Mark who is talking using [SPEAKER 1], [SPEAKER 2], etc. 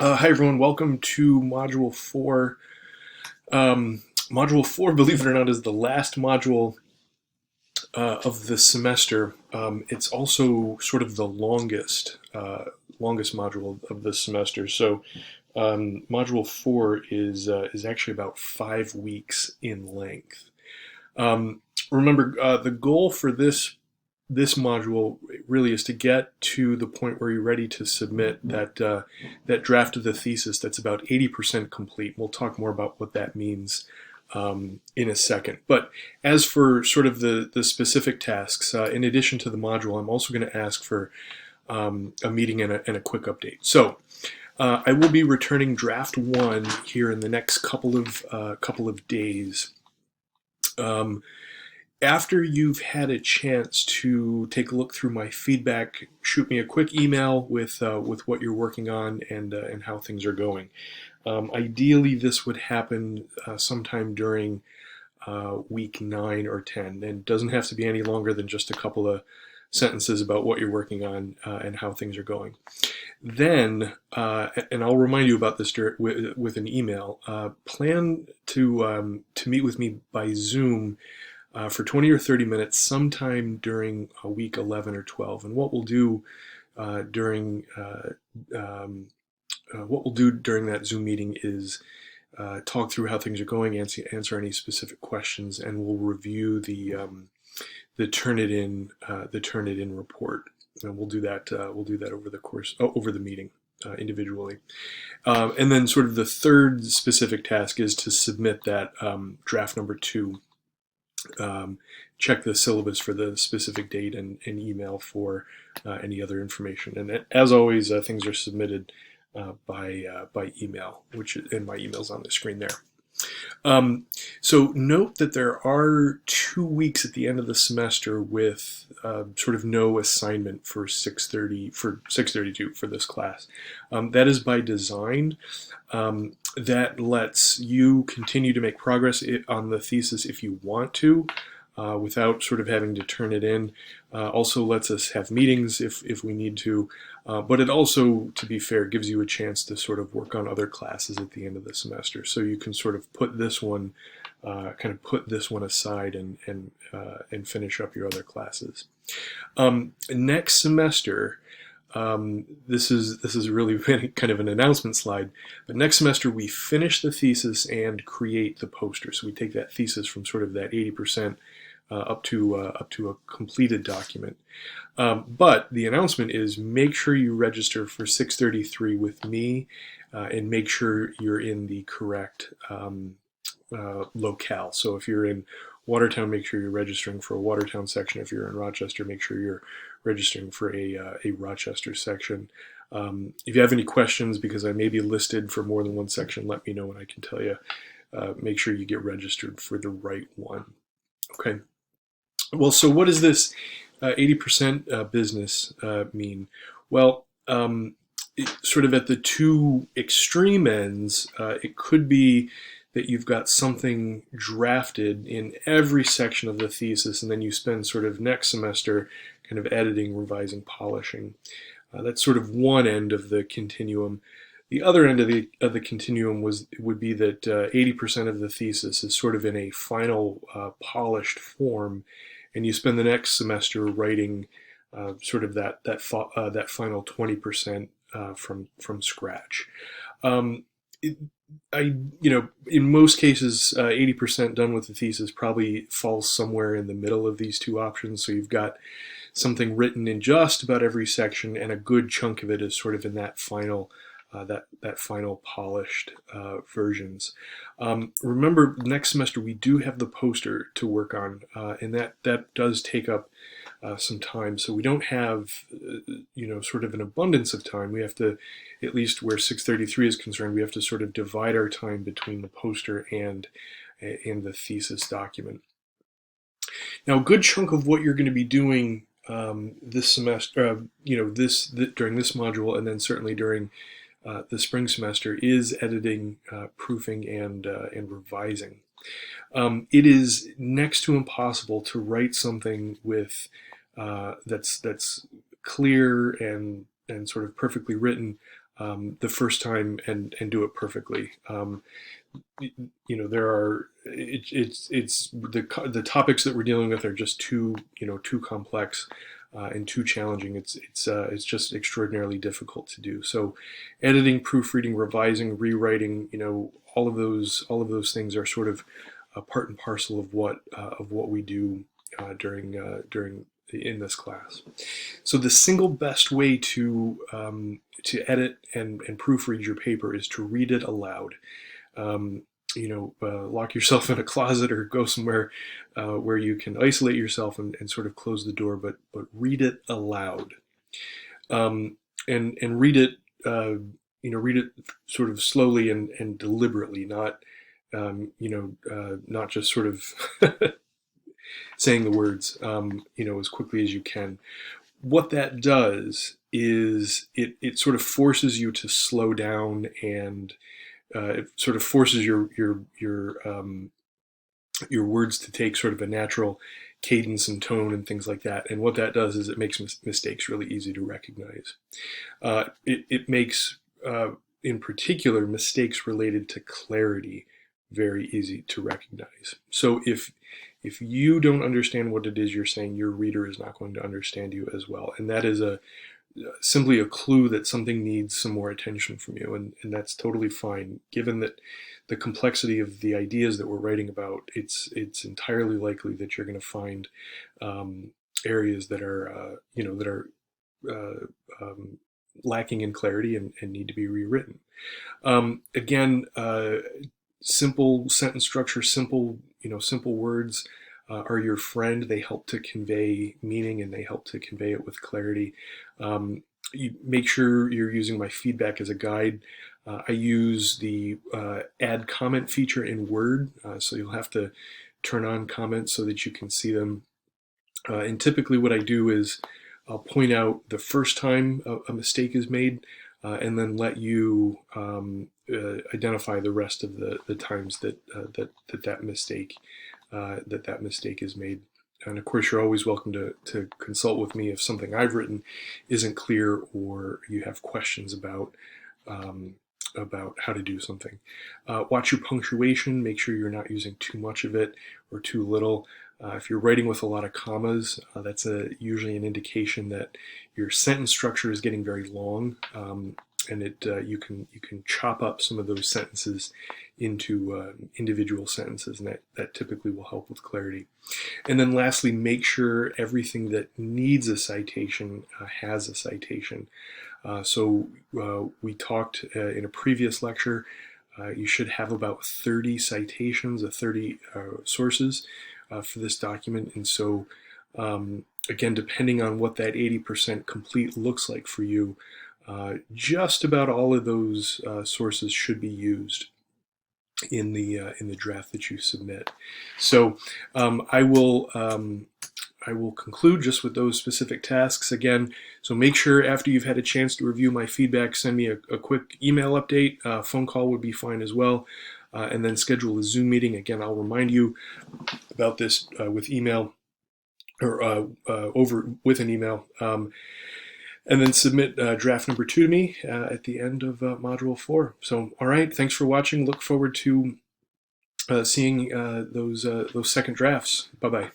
[SPEAKER 1] Hi everyone, welcome to Module 4. Module 4, believe it or not, is the last module of the semester. It's also sort of the longest module of the semester. So Module 4 is actually about 5 weeks in length. Remember, the goal for this module really is to get to the point where you're ready to submit that draft of the thesis that's about 80% complete. We'll talk more about what that means in a second. But as for sort of the specific tasks, in addition to the module, I'm also going to ask for a meeting and a quick update. So I will be returning draft 1 here in the next couple of days. After you've had a chance to take a look through my feedback, shoot me a quick email with what you're working on and how things are going. Ideally, this would happen sometime during week 9 or 10, and it doesn't have to be any longer than just a couple of sentences about what you're working on and how things are going. Then, and I'll remind you about this with an email, plan to meet with me by Zoom for 20 or 30 minutes sometime during week 11 or 12. And what we'll do during that Zoom meeting is talk through how things are going, answer any specific questions, and we'll review the Turnitin report. And we'll do that over the course over the meeting individually. And then sort of the third specific task is to submit that draft number 2. Check the syllabus for the specific date and email for any other information. And as always, things are submitted by email, and my email's on the screen there. So note that there are 2 weeks at the end of the semester with sort of no assignment for 632 for this class. That is by design. That lets you continue to make progress on the thesis if you want to, without sort of having to turn it in. Also lets us have meetings if we need to, but it also, to be fair, gives you a chance to sort of work on other classes at the end of the semester. So you can sort of put this one, aside and finish up your other classes. Next semester, this is really kind of an announcement slide, but next semester we finish the thesis and create the poster. So we take that thesis from sort of that 80% up to a completed document. But the announcement is, make sure you register for 633 with me, and make sure you're in the correct locale. So if you're in Watertown, make sure you're registering for a Watertown section. If you're in Rochester, make sure you're registering for a Rochester section. If you have any questions, because I may be listed for more than one section, let me know and I can tell you. Make sure you get registered for the right one. Okay. Well, so what does this 80% business mean? Well, sort of at the two extreme ends, it could be that you've got something drafted in every section of the thesis, and then you spend sort of next semester kind of editing, revising, polishing. That's sort of one end of the continuum. The other end of the continuum would be that 80% of the thesis is sort of in a final polished form, and you spend the next semester writing sort of that final 20% from scratch. In most cases, 80% done with the thesis probably falls somewhere in the middle of these two options. So you've got something written in just about every section, and a good chunk of it is sort of in that final final polished versions. Remember, next semester we do have the poster to work on, and that does take up some time. So we don't have sort of an abundance of time. We have to, at least where 633 is concerned, we have to sort of divide our time between the poster and the thesis document. Now, a good chunk of what you're going to be doing this semester, during this module, and then certainly during the spring semester, is editing, proofing, and revising. It is next to impossible to write something with that's clear and sort of perfectly written the first time and do it perfectly. There are it's the topics that we're dealing with are just too complex and too challenging. It's just extraordinarily difficult to do. So, editing, proofreading, revising, rewriting, all of those things are sort of part and parcel of what we do during in this class. So the single best way to edit and proofread your paper is to read it aloud. Lock yourself in a closet or go somewhere where you can isolate yourself and sort of close the door, but read it aloud, and read it read it sort of slowly and deliberately, not not just sort of saying the words as quickly as you can. What that does is it sort of forces you to slow down, and it sort of forces your words to take sort of a natural cadence and tone and things like that. And what that does is it makes mistakes really easy to recognize. It makes, in particular, mistakes related to clarity very easy to recognize. So if you don't understand what it is you're saying, your reader is not going to understand you as well. And that is simply a clue that something needs some more attention from you, and that's totally fine. Given that the complexity of the ideas that we're writing about, it's entirely likely that you're going to find areas that are lacking in clarity and need to be rewritten. Again, simple sentence structure, simple words are your friend. They help to convey meaning, and they help to convey it with clarity. You make sure you're using my feedback as a guide. I use the add comment feature in Word, so you'll have to turn on comments so that you can see them. And typically what I do is I'll point out the first time a mistake is made, and then let you identify the rest of the times that that mistake is made. And of course, you're always welcome to consult with me if something I've written isn't clear or you have questions about how to do something. Watch your punctuation. Make sure you're not using too much of it or too little. If you're writing with a lot of commas, that's usually an indication that your sentence structure is getting very long, and you can chop up some of those sentences into individual sentences, and that typically will help with clarity. And then lastly, make sure everything that needs a citation has a citation. So we talked in a previous lecture, you should have about 30 citations, 30 sources for this document. And so again, depending on what that 80% complete looks like for you, just about all of those sources should be used in the draft that you submit. So I will conclude just with those specific tasks again. So make sure after you've had a chance to review my feedback, send me a quick email update. Phone call would be fine as well. And then schedule a Zoom meeting. Again, I'll remind you about this with email or over with an email. And then submit draft number 2 to me at the end of Module 4. So, all right, thanks for watching. Look forward to seeing those second drafts. Bye-bye.